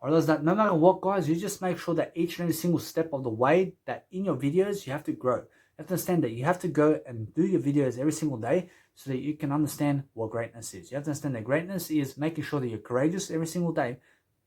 I realize that no matter what, guys, you just make sure that each and every single step of the way that in your videos, you have to grow. You have to understand that you have to go and do your videos every single day so that you can understand what greatness is. You have to understand that greatness is making sure that you're courageous every single day,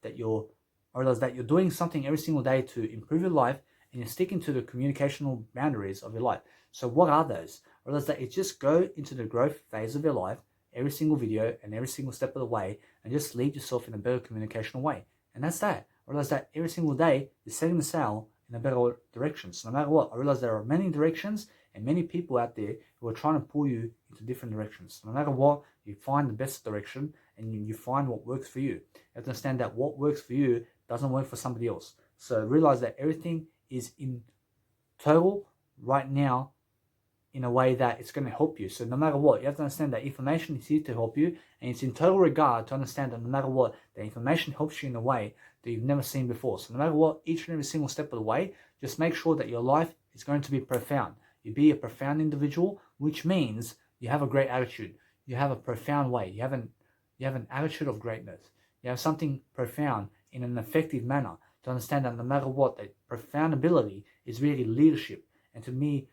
that I realize that you're doing something every single day to improve your life, and you're sticking to the communicational boundaries of your life. So what are those? I realize that it's just go into the growth phase of your life, every single video and every single step of the way, and just lead yourself in a better communicational way. And that's that. I realize that every single day is setting the sail in a better direction. So no matter what, I realize there are many directions and many people out there who are trying to pull you into different directions. So no matter what, you find the best direction and you find what works for you. You have to understand that what works for you doesn't work for somebody else. So realize that everything is in total right now in a way that it's going to help you. So no matter what, you have to understand that information is here to help you, and it's in total regard to understand that no matter what, the information helps you in a way that you've never seen before. So no matter what, each and every single step of the way, just make sure that your life is going to be profound. You be a profound individual, which means you have a great attitude. You have a profound way. You have an attitude of greatness. You have something profound in an effective manner to understand that no matter what, that profound ability is really leadership. And to me,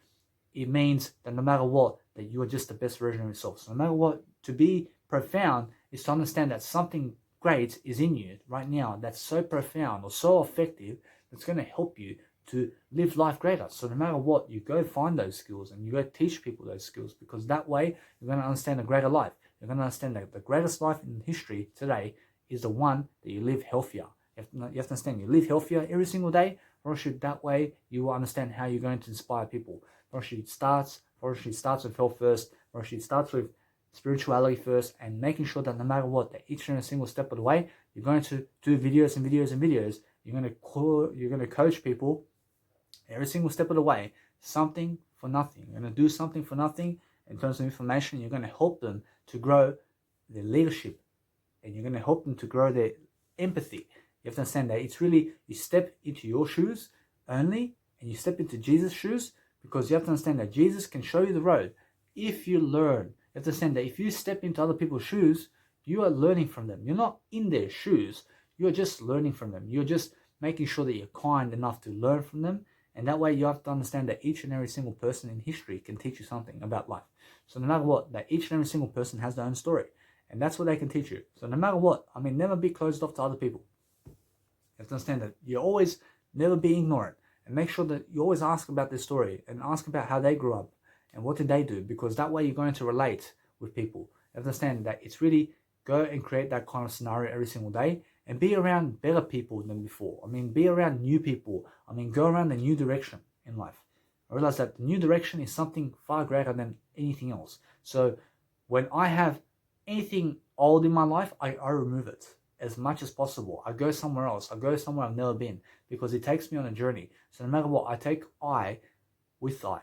it means that no matter what, that you are just the best version of yourself. So no matter what, to be profound is to understand that something great is in you right now that's so profound or so effective that's going to help you to live life greater. So no matter what, you go find those skills and you go teach people those skills, because that way you're going to understand a greater life. You're going to understand that the greatest life in history today is the one that you live healthier. You have to understand you live healthier every single day. That way you will understand how you're going to inspire people. It starts with health first. It starts with spirituality first, and making sure that no matter what, that each and every single step of the way, you're going to do videos and videos and videos. You're going to coach people every single step of the way, something for nothing. You're going to do something for nothing in terms of information. You're going to help them to grow their leadership, and you're going to help them to grow their empathy. You have to understand that it's really, you step into your shoes only, and you step into Jesus' shoes, because you have to understand that Jesus can show you the road if you learn. You have to understand that if you step into other people's shoes, you are learning from them. You're not in their shoes. You're just learning from them. You're just making sure that you're kind enough to learn from them. And that way you have to understand that each and every single person in history can teach you something about life. So no matter what, that each and every single person has their own story. And that's what they can teach you. So no matter what, never be closed off to other people. You have to understand that you always never be ignorant. And make sure that you always ask about their story and ask about how they grew up and what did they do, because that way you're going to relate with people. You understand that it's really go and create that kind of scenario every single day and be around better people than before. Be around new people. Go around the new direction in life. I realize that the new direction is something far greater than anything else. So when I have anything old in my life, I remove it as much as possible. I go somewhere else. I go somewhere I've never been, because it takes me on a journey. So no matter what, I take I with I.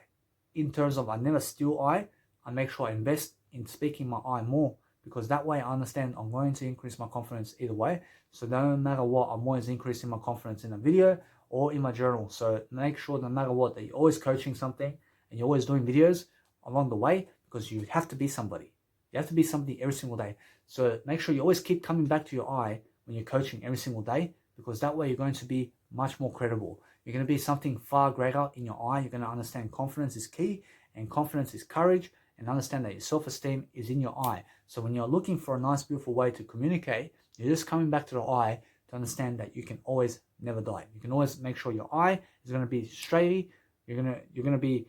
In terms of I never steal I make sure I invest in speaking my I more, because that way I understand I'm going to increase my confidence either way. So no matter what, I'm always increasing my confidence in a video or in my journal. So make sure no matter what, that you're always coaching something and you're always doing videos along the way, because you have to be somebody. You have to be somebody every single day. So make sure you always keep coming back to your I when you're coaching every single day, because that way you're going to be much more credible. You're going to be something far greater in your I. You're going to understand confidence is key, and confidence is courage, and understand that your self-esteem is in your I. So when you're looking for a nice, beautiful way to communicate, you're just coming back to the I to understand that you can always never die. You can always make sure your I is going to be straight. You're going to be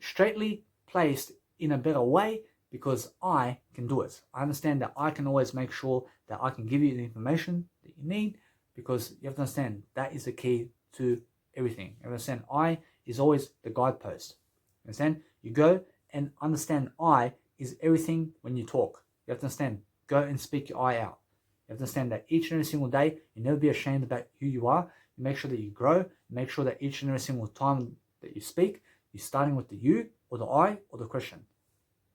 straightly placed in a better way, because I can do it. I understand that I can always make sure that I can give you the information that you need, because you have to understand that is the key to everything. You understand? I is always the guidepost. You understand? You go and understand I is everything when you talk. You have to understand, go and speak your I out. You have to understand that each and every single day, you never be ashamed about who you are. You make sure that you grow. You make sure that each and every single time that you speak, you're starting with the you or the I or the question.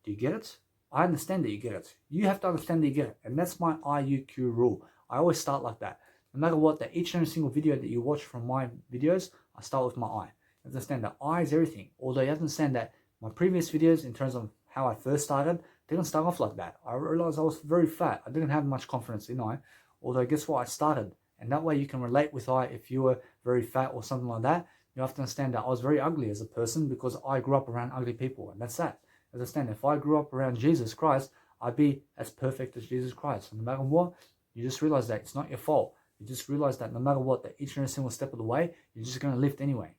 Do you get it? I understand that you get it. You have to understand that you get it. And that's my IUQ rule. I always start like that. No matter what, that each and every single video that you watch from my videos, I start with my I. You understand that I is everything. Although you have to understand that my previous videos, in terms of how I first started, didn't start off like that. I realized I was very fat. I didn't have much confidence in I. Although guess what? I started And that way you can relate with if you were very fat or something like that. You have to understand that I was very ugly as a person because I grew up around ugly people, and that's that. Understand, if I grew up around Jesus Christ, I'd be as perfect as Jesus Christ. And no matter what, you just realize that it's not your fault. You just realize that no matter what, that each and every single step of the way, you're just going to lift anyway.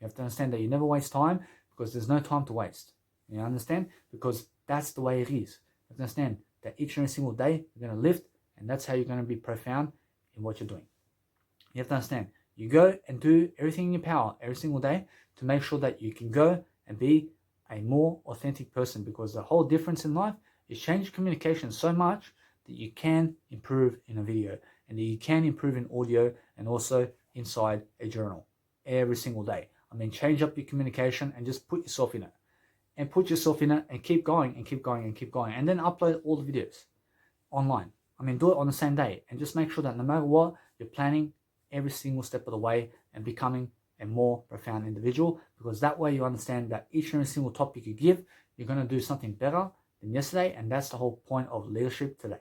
You have to understand that you never waste time because there's no time to waste. You understand? Because that's the way it is. You have to understand that each and every single day, you're going to lift, and that's how you're going to be profound in what you're doing. You have to understand, you go and do everything in your power every single day to make sure that you can go and be a more authentic person, because the whole difference in life is change communication so much that you can improve in a video, and that you can improve in audio, and also inside a journal every single day. I mean, change up your communication and just put yourself in it. And put yourself in it and keep going and keep going and keep going. And then upload all the videos online. I mean, do it on the same day. And just make sure that no matter what, you're planning every single step of the way and becoming a more profound individual. Because that way you understand that each and every single topic you give, you're going to do something better than yesterday. And that's the whole point of leadership today.